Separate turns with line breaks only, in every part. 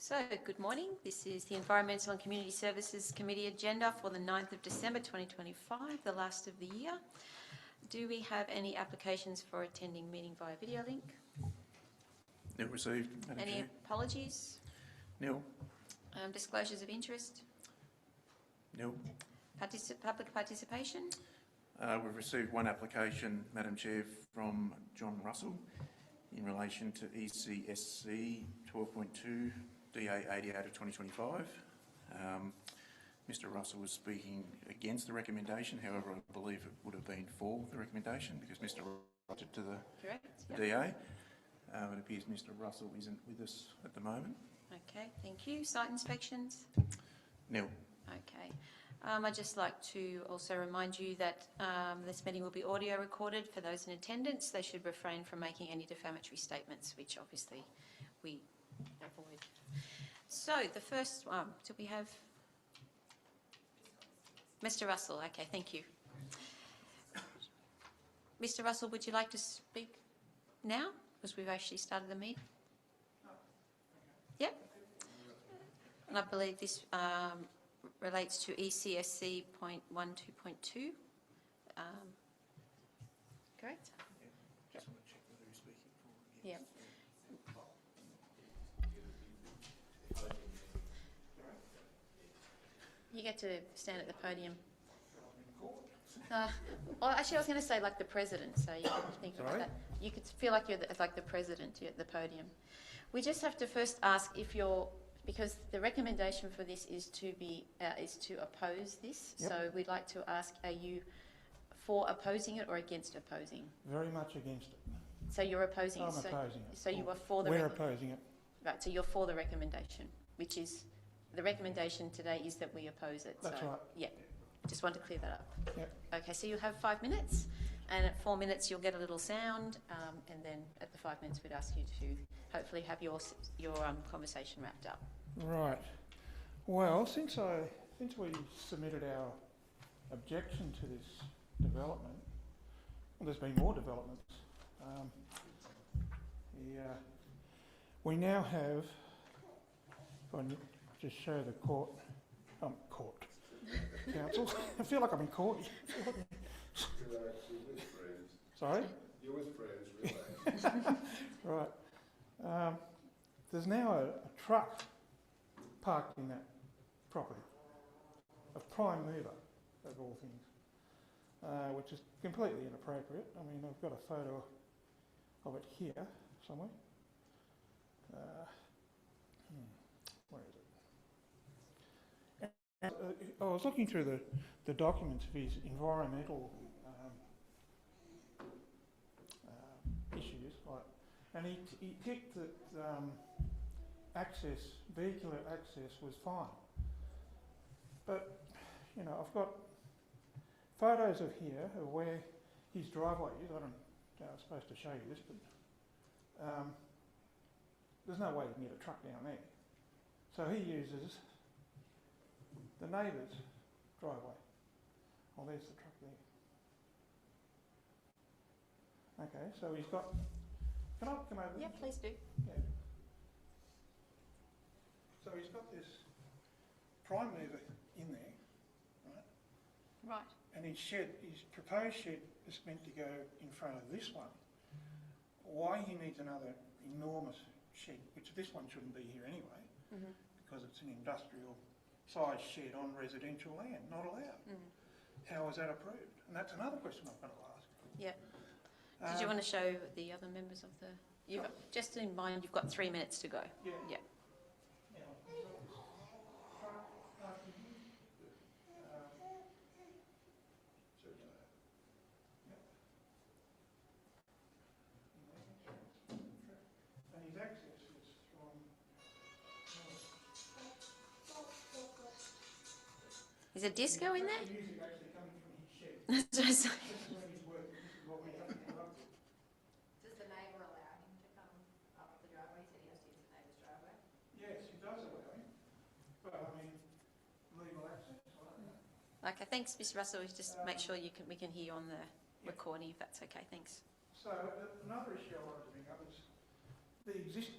So, good morning. This is the Environmental and Community Services Committee agenda for the 9th of December 2025, the last of the year. Do we have any applications for attending meeting via video link?
Nil received, Madam
Any
Chair.
apologies?
Nil.
Disclosures of interest?
Nil.
Public participation?
We've received one application, Madam Chair, from John Russell in relation to ECSC 12.2 DA 88 of 2025. Mr Russell was speaking against the recommendation, however I believe it would have been for the recommendation because Mr Russell to the
Correct. Yep.
DA. It appears Mr Russell isn't with us at the moment.
Okay, thank you. Site inspections?
Nil.
Okay. I'd just like to also remind you that this meeting will be audio recorded. For those in attendance, they should refrain from making any defamatory statements, which obviously we avoid. So the first one, do we have Mr Russell? Okay, thank you. Mr Russell, would you like to speak now? Because we've actually started the meeting. Yep. And I believe this relates to ECSC 0.12.2. Correct?
Yeah. Just want to check whether he's speaking for.
Yeah. You get to stand at the podium. Well, actually, I was going to say like the president, so you can think about that. You could feel like you're like the president at the podium. We just have to first ask if you're, because the recommendation for this is to oppose this.
Yep.
So we'd like to ask, are you for opposing it or against opposing?
Very much against it.
So you're opposing
I'm
it.
opposing it.
So you are for the.
We're opposing it.
Right. So you're for the recommendation, which is the recommendation today is that we oppose it.
That's
so,
right.
Yeah. Just want to clear that up.
Yep.
Okay. So you'll have 5 minutes, and at 4 minutes you'll get a little sound, and then at the 5 minutes we'd ask you to hopefully have your conversation wrapped up.
Right. Well, since we submitted our objection to this development, well, there's been more developments. We now have, if I just show the court, council. I feel like I'm in court. Sorry?
You're with friends, relax.
Right. There's now a truck parked in that property, a prime mover of all things, which is completely inappropriate. I mean, I've got a photo of it here somewhere. Where is it? And, I was looking through the documents of his environmental issues, and he ticked that vehicular access was fine. But, you know, I've got photos of here of where his driveway is. I was supposed to show you this, but there's no way you can get a truck down there. So he uses the neighbour's driveway. Oh, there's the truck there. Okay, so he's got... Can I come over?
Yeah, please do.
Yeah. So he's got this prime mover in there, right?
Right.
And his proposed shed is meant to go in front of this one. Why he needs another enormous shed, which this one shouldn't be here anyway, because it's an industrial size shed on residential land, not allowed. How is that approved? And that's another question I've got to ask.
Yeah. Did you want to show the other members of the... Just in mind, you've got 3 minutes to go.
Yeah.
Yeah.
And his access is from...
Is a disco in there?
The music actually coming from his shed.
That's what I say.
This is where he's working. This is what we have interrupted.
Does the neighbour allow him to come up the driveway? He said he has to use the neighbour's driveway.
Yes, he does allow him. But I mean, legal access. I don't know.
Okay, thanks, Mr Russell. Just make sure we can hear you on the recording, if that's okay. Thanks.
So another issue I wanted to bring up is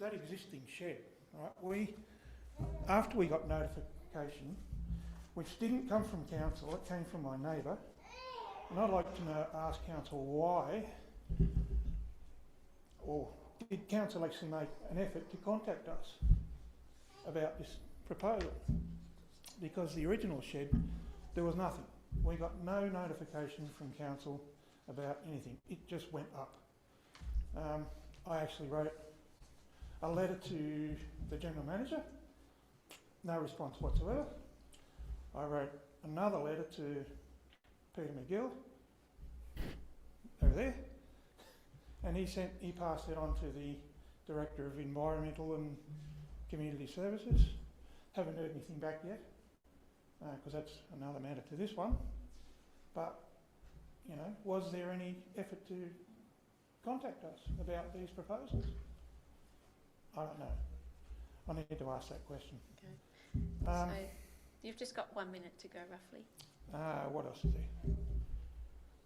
that existing shed, right? after we got notification, which didn't come from council, it came from my neighbour, and I'd like to ask council why, or did council actually make an effort to contact us about this proposal? Because the original shed, there was nothing. We got no notification from council about anything. It just went up. I actually wrote a letter to the general manager, no response whatsoever. I wrote another letter to Peter McGill, over there, and he passed it on to the Director of Environmental and Community Services. Haven't heard anything back yet, because that's another matter to this one. But, you know, was there any effort to contact us about these proposals? I don't know. I need to ask that question.
Okay. So you've just got 1 minute to go, roughly.
What else is there?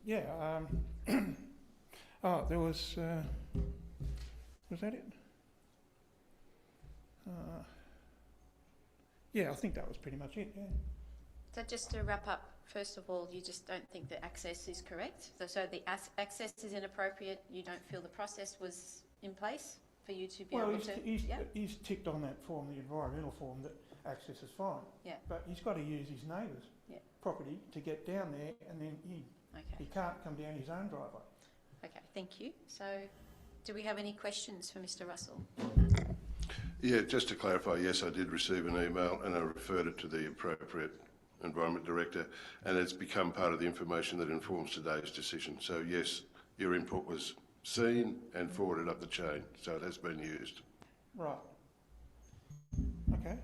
Yeah. Oh, there was that it? Yeah, I think that was pretty much it, yeah.
So just to wrap up, first of all, you just don't think the access is correct? So the access is inappropriate, you don't feel the process was in place for you to be able to...
He's ticked on that form, the environmental form, that access is fine.
Yeah.
But he's got to use his neighbour's property to get down there, and then he can't come down his own driveway.
Okay, thank you. So do we have any questions for Mr Russell?
Yeah, just to clarify, yes, I did receive an email and I referred it to the appropriate Environment Director, and it's become part of the information that informs today's decision. So yes, your input was seen and forwarded up the chain, so it has been used.
Right. Okay.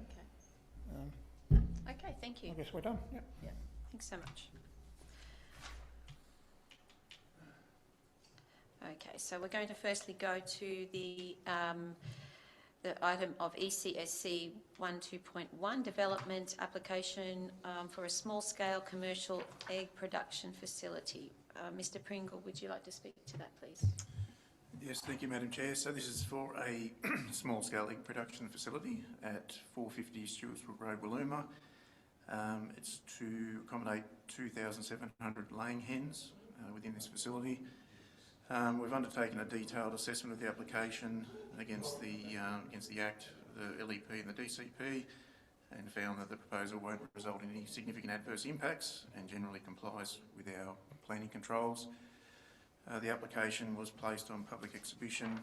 Okay, thank you.
I guess we're done. Yeah.
Yeah. Thanks so much. Okay, so we're going to firstly go to the item of ECSC 12.1 development application for a small-scale commercial egg production facility. Mr Pringle, would you like to speak to that, please?
Yes, thank you, Madam Chair. So this is for a small-scale egg production facility at 450 Stewartsbrook Road, Woolooma. It's to accommodate 2,700 laying hens within this facility. We've undertaken a detailed assessment of the application against the Act, the LEP and the DCP, and found that the proposal won't result in any significant adverse impacts and generally complies with our planning controls. The application was placed on public exhibition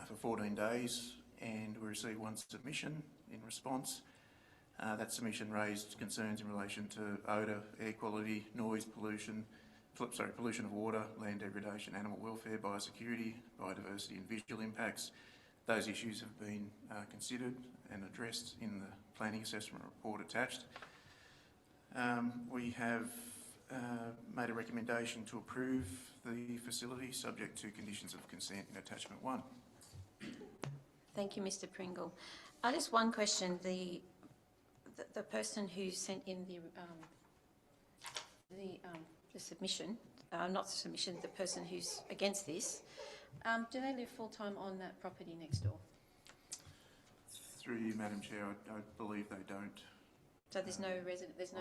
for 14 days, and we received one submission in response. That submission raised concerns in relation to odour, air quality, noise, pollution of water, land degradation, animal welfare, biosecurity, biodiversity and visual impacts. Those issues have been considered and addressed in the planning assessment report attached. We have made a recommendation to approve the facility subject to conditions of consent in attachment 1.
Thank you, Mr Pringle. Just one question. The person who sent in the submission, not the submission, the person who's against this, do they live full-time on that property next door?
Through you, Madam Chair, I believe they don't.
So there's no residents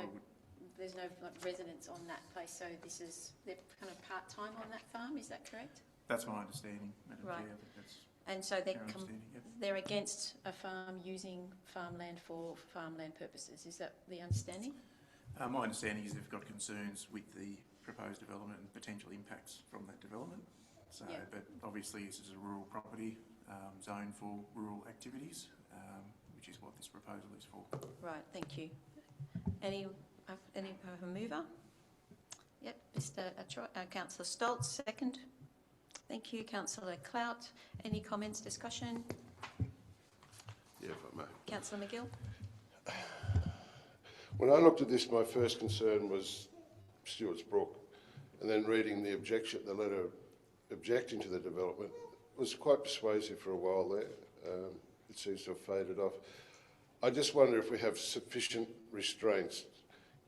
on that place, so they're kind of part-time on that farm, is that correct?
That's my understanding, Madam
Right.
Chair. But that's
And so
understanding, yep.
they're against a farm using farmland for farmland purposes, is that the understanding?
My understanding is they've got concerns with the proposed development and potential impacts from that development. So, but obviously this is a rural property, zoned for rural activities, which is what this proposal is for.
Right, thank you. Any mover? Yep, Councillor Stoltz, second. Thank you, Councillor Clout. Any comments, discussion?
Yeah, if I may.
Councillor McGill?
When I looked at this, my first concern was Stewartsbrook, and then reading the letter objecting to the development was quite persuasive for a while there. It seems to have faded off. I just wonder if we have sufficient restraints,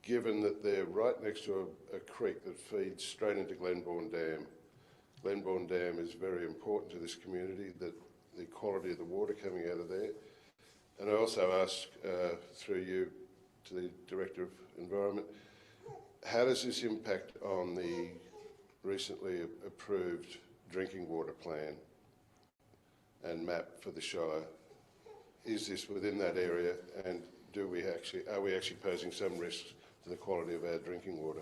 given that they're right next to a creek that feeds straight into Glenbourne Dam. Glenbourne Dam is very important to this community, that the quality of the water coming out of there. And I also ask, through you, to the Director of Environment, how does this impact on the recently approved drinking water plan and map for the Shire? Is this within that area, and are we actually posing some risks to the quality of our drinking water?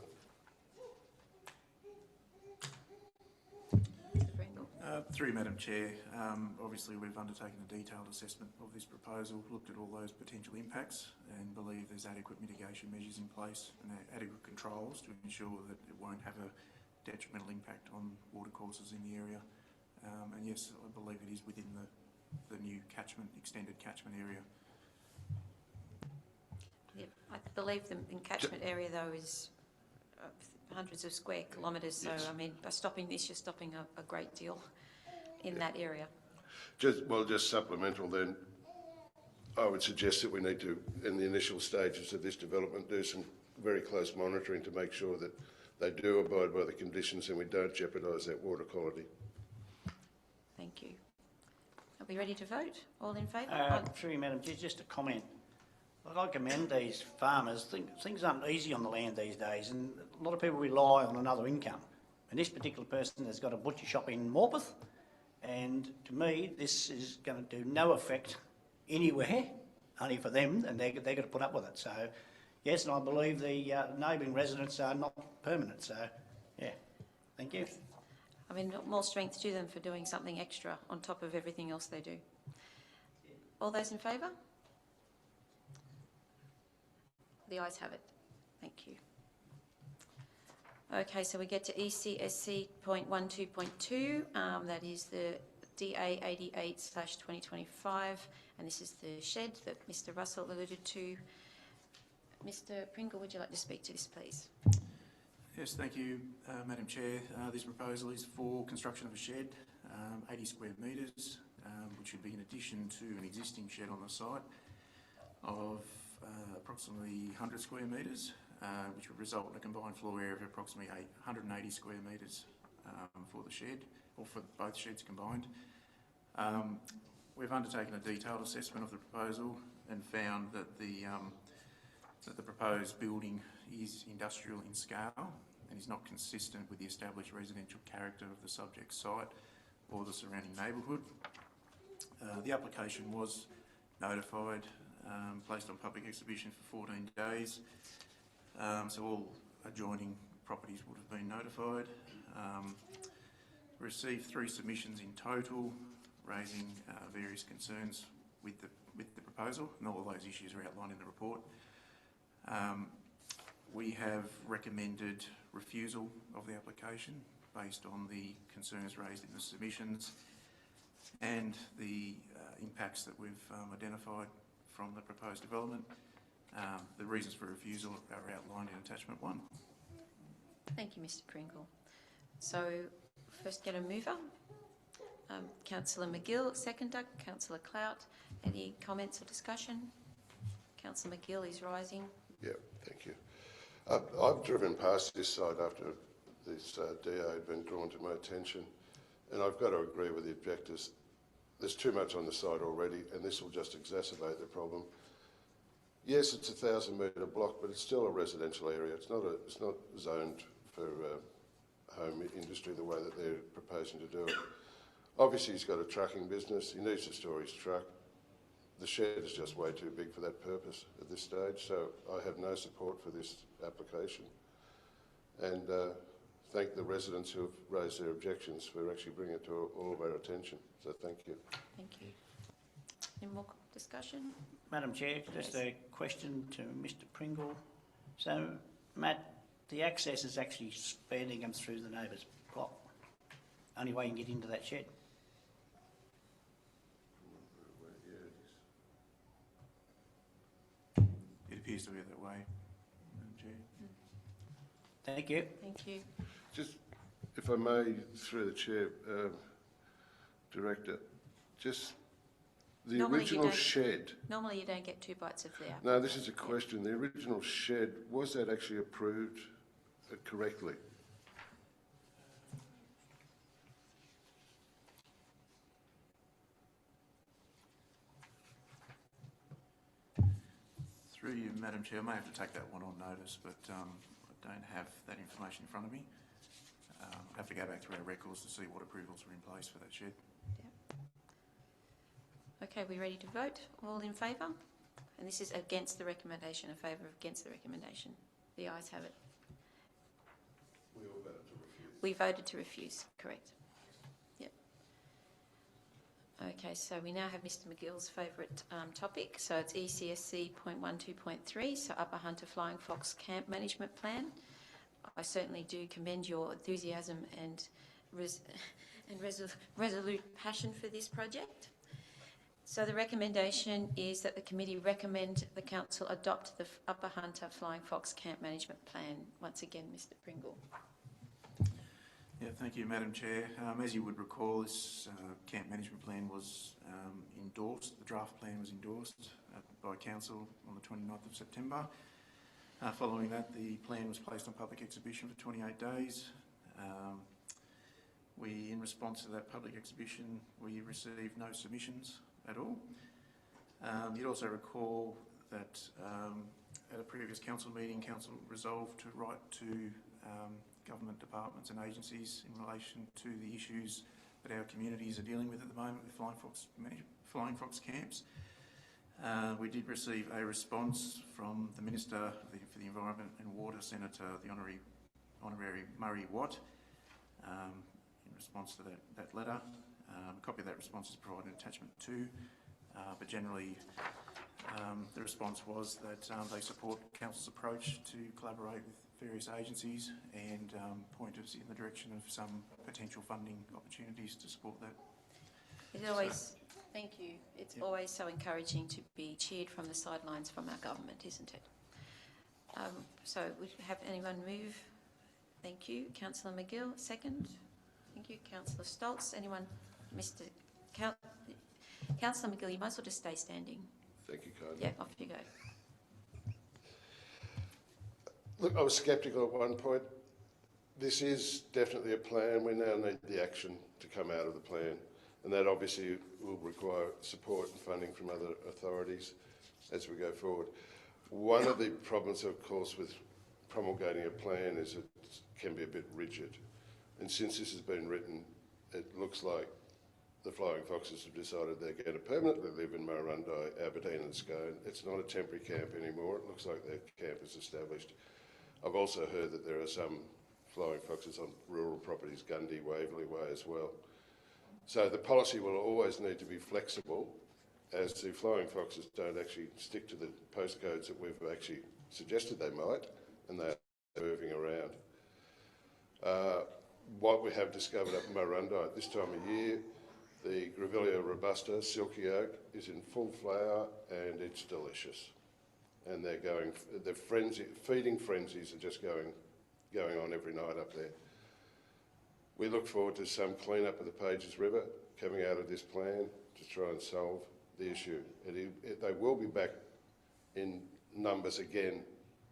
Mr. Pringle.
Through Madam Chair, obviously we've undertaken a detailed assessment of this proposal, looked at all those potential impacts and believe there's adequate mitigation measures in place and adequate controls to ensure that it won't have a detrimental impact on watercourses in the area. And yes, I believe it is within the new extended catchment area.
Yep. I believe the catchment area though is hundreds of square kilometres, so
Yes.
I mean, by stopping this, you're stopping a great deal in that area.
Just supplemental then, I would suggest that we need to, in the initial stages of this development, do some very close monitoring to make sure that they do abide by the conditions and we don't jeopardise that water quality.
Thank you. Are we ready to vote? All in favour?
Through you, Madam Chair, just a comment. I commend these farmers. Things aren't easy on the land these days, and a lot of people rely on another income. And this particular person has got a butcher shop in Morpeth, and to me, this is going to do no effect anywhere, only for them, and they're going to put up with it. So, yes, and I believe the neighbouring residents are not permanent. So, yeah, thank you.
I mean, more strength to them for doing something extra on top of everything else they do. All those in favour? The ayes have it. Thank you. Okay, so we get to ECSC .12.2. That is the DA 88/2025, and this is the shed that Mr. Russell alluded to. Mr. Pringle, would you like to speak to this, please?
Yes, thank you, Madam Chair. This proposal is for construction of a shed, 80 square metres, which would be in addition to an existing shed on the site of approximately 100 square metres, which would result in a combined floor area of approximately 180 square metres for the shed, or for both sheds combined. We've undertaken a detailed assessment of the proposal and found that the proposed building is industrial in scale and is not consistent with the established residential character of the subject site or the surrounding neighbourhood. The application was notified, placed on public exhibition for 14 days, so all adjoining properties would have been notified. Received 3 submissions in total, raising various concerns with the proposal, and all of those issues are outlined in the report. We have recommended refusal of the application based on the concerns raised in the submissions and the impacts that we've identified from the proposed development. The reasons for refusal are outlined in attachment 1.
Thank you, Mr. Pringle. So, first get a mover. Councillor McGill, seconder. Councillor Clout. Any comments or discussion? Councillor McGill is rising.
Yeah, thank you. I've driven past this site after this DA had been drawn to my attention, and I've got to agree with the objectors. There's too much on the site already, and this will just exacerbate the problem. Yes, it's a 1,000-metre block, but it's still a residential area. It's not zoned for home industry the way that they're proposing to do it. Obviously, he's got a trucking business. He needs to store his truck. The shed is just way too big for that purpose at this stage, so I have no support for this application. And thank the residents who have raised their objections for actually bringing it to all of our attention. So thank you.
Thank you. Any more discussion?
Madam Chair, just a question to Mr. Pringle. So, Matt, the access is actually spanning them through the neighbour's block. Only way you can get into that shed.
It appears to be that way, Madam Chair.
Thank you.
Thank you.
Just, if I may, through the Chair, Director, just the
Normally you
original
don't-
shed.
Normally you don't get 2 bites of the apple.
No, this is a question. The original shed, was that actually approved correctly?
Through you, Madam Chair, I may have to take that one on notice, but I don't have that information in front of me. I'd have to go back through our records to see what approvals were in place for that shed.
Okay, we ready to vote? All in favour? And this is against the recommendation, in favour of against the recommendation. The ayes have it.
We all voted to refuse.
We voted to refuse, correct. Yep. Okay, so we now have Mr McGill's favourite topic. So it's ECSC 0.12.3, so Upper Hunter Flying Fox Camp Management Plan. I certainly do commend your enthusiasm and resolute passion for this project. So the recommendation is that the committee recommend the council adopt the Upper Hunter Flying Fox Camp Management Plan. Once again, Mr Pringle.
Yeah, thank you, Madam Chair. As you would recall, this camp management plan was endorsed, the draft plan was endorsed by Council on the 29th of September. Following that, the plan was placed on public exhibition for 28 days. In response to that public exhibition, we received no submissions at all. You'd also recall that at a previous council meeting, council resolved to write to government departments and agencies in relation to the issues that our communities are dealing with at the moment with flying fox camps. We did receive a response from the Minister for the Environment and Water, Senator the Honorary Murray Watt, in response to that letter. A copy of that response is provided in attachment 2, but generally the response was that they support Council's approach to collaborate with various agencies and point us in the direction of some potential funding opportunities to support that.
It's always, thank you. It's always so encouraging to be cheered from the sidelines from our government, isn't it? So would have anyone move? Thank you. Councillor McGill, second. Thank you. Councillor Stoltz. Anyone? Councillor McGill, you might as well just stay standing.
Thank you, kindly.
Yeah, off you go.
Look, I was sceptical at one point. This is definitely a plan. We now need the action to come out of the plan, and that obviously will require support and funding from other authorities as we go forward. One of the problems, of course, with promulgating a plan is it can be a bit rigid. And since this has been written, it looks like the Flying Foxes have decided they're going to permanently live in Murrurundi, Aberdeen and Scone. It's not a temporary camp anymore. It looks like their camp is established. I've also heard that there are some Flying Foxes on rural properties, Gundy, Waverley Way as well. So the policy will always need to be flexible, as the Flying Foxes don't actually stick to the postcodes that we've actually suggested they might, and they're moving around. What we have discovered up in Murrurundi at this time of year, the Grevillea robusta, silky oak, is in full flower and it's delicious. And the feeding frenzies are just going on every night up there. We look forward to some clean-up of the Pages River coming out of this plan to try and solve the issue. They will be back in numbers again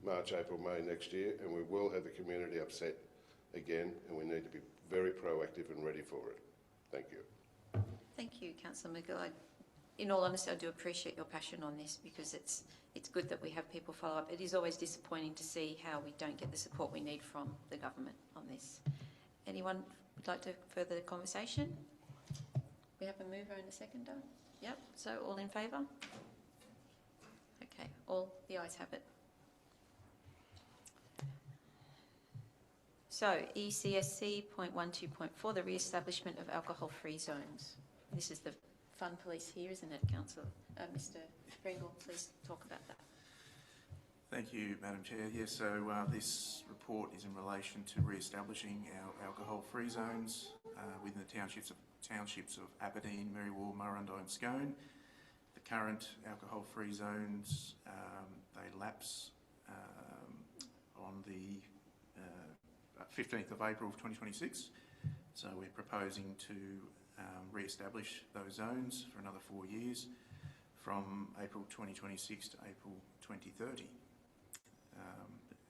March, April, May next year, and we will have the community upset again, and we need to be very proactive and ready for it. Thank you.
Thank you, Councillor McGill. In all honesty, I do appreciate your passion on this because it's good that we have people follow up. It is always disappointing to see how we don't get the support we need from the government on this. Anyone would like to further the conversation? We have a mover and a seconder. Yep. So all in favour? Okay. All the ayes have it. So ECSC 0.12.4, the re-establishment of alcohol-free zones. This is the fun police here, isn't it, Councillor? Mr Pringle, please talk about that.
Thank you, Madam Chair. Yes, so this report is in relation to re-establishing our alcohol-free zones within the townships of Aberdeen, Merriwall, Murrurundi and Scone. The current alcohol-free zones, they lapse on the 15th of April of 2026. So we're proposing to re-establish those zones for another 4 years from April 2026 to April 2030.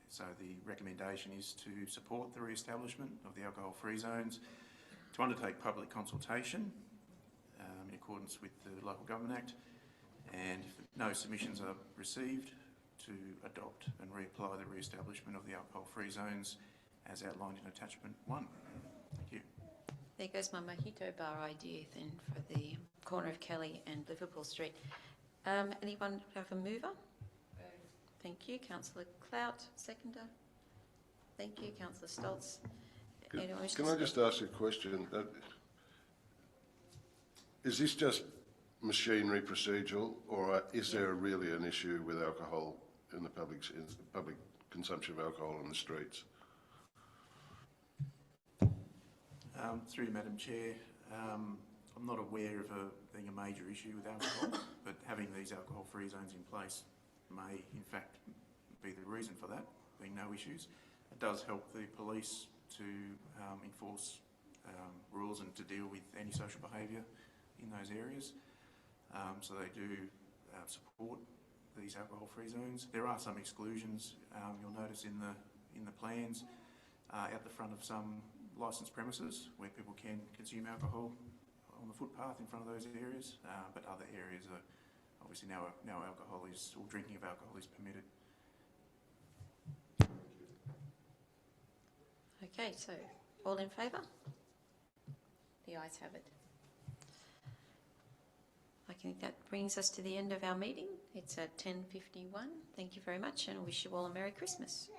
So the recommendation is to support the re-establishment of the alcohol-free zones, to undertake public consultation in accordance with the Local Government Act, and if no submissions are received, to adopt and reapply the re-establishment of the alcohol-free zones as outlined in attachment 1. Thank you.
There goes my mojito bar idea then for the corner of Kelly and Liverpool Street. Anyone have a mover? Thank you. Councillor Clout, seconder. Thank you. Councillor Stoltz. Anyone wish to
Can I
speak?
just ask a question? Is this just machinery procedural, or is there really an issue with alcohol in the public consumption of alcohol on the streets?
Through you, Madam Chair, I'm not aware of being a major issue with alcohol, but having these alcohol-free zones in place may, in fact, be the reason for that, being no issues. It does help the police to enforce rules and to deal with antisocial behaviour in those areas. So they do support these alcohol-free zones. There are some exclusions, you'll notice in the plans, out the front of some licensed premises where people can consume alcohol on the footpath in front of those areas, but other areas are obviously now alcohol is, or drinking of alcohol is permitted.
Okay, so all in favour? The ayes have it. I think that brings us to the end of our meeting. It's at 10:51. Thank you very much, and I wish you all a Merry Christmas.